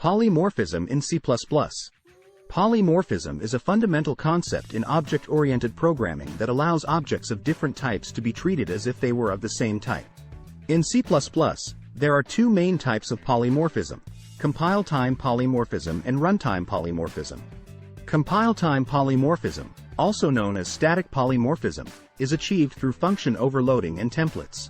Polymorphism in C++. Polymorphism is a fundamental concept in object-oriented programming that allows objects of different types to be treated as if they were of the same type. In C++, there are two main types of polymorphism: compile-time polymorphism and runtime polymorphism. Compile-time polymorphism, also known as static polymorphism, is achieved through function overloading and templates.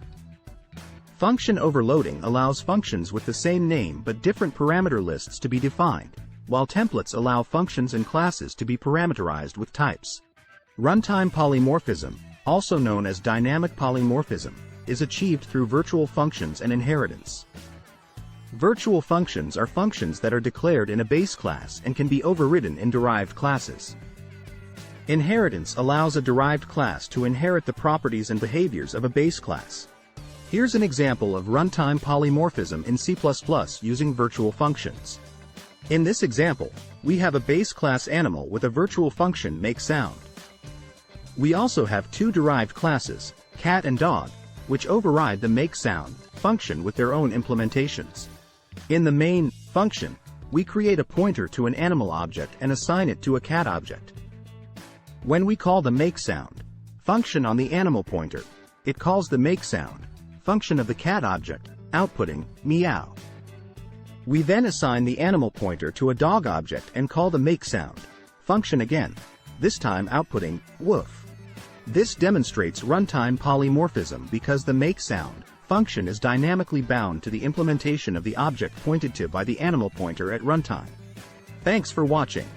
Function overloading allows functions with the same name but different parameter lists to be defined, while templates allow functions and classes to be parameterized with types. Runtime polymorphism, also known as dynamic polymorphism, is achieved through virtual functions and inheritance. Virtual functions are functions that are declared in a base class and can be overridden in derived classes. Inheritance allows a derived class to inherit the properties and behaviors of a base class. Here's an example of runtime polymorphism in C++ using virtual functions. In this example, we have a base class animal with a virtual function makeSound. We also have two derived classes, cat and dog, which override the makeSound function with their own implementations. In the main function, we create a pointer to an animal object and assign it to a cat object. When we call the makeSound function on the animal pointer, it calls the makeSound function of the cat object, outputting meow. We then assign the animal pointer to a dog object and call the makeSound function again, this time outputting woof. This demonstrates runtime polymorphism because the makeSound function is dynamically bound to the implementation of the object pointed to by the animal pointer at runtime. Thanks for watching.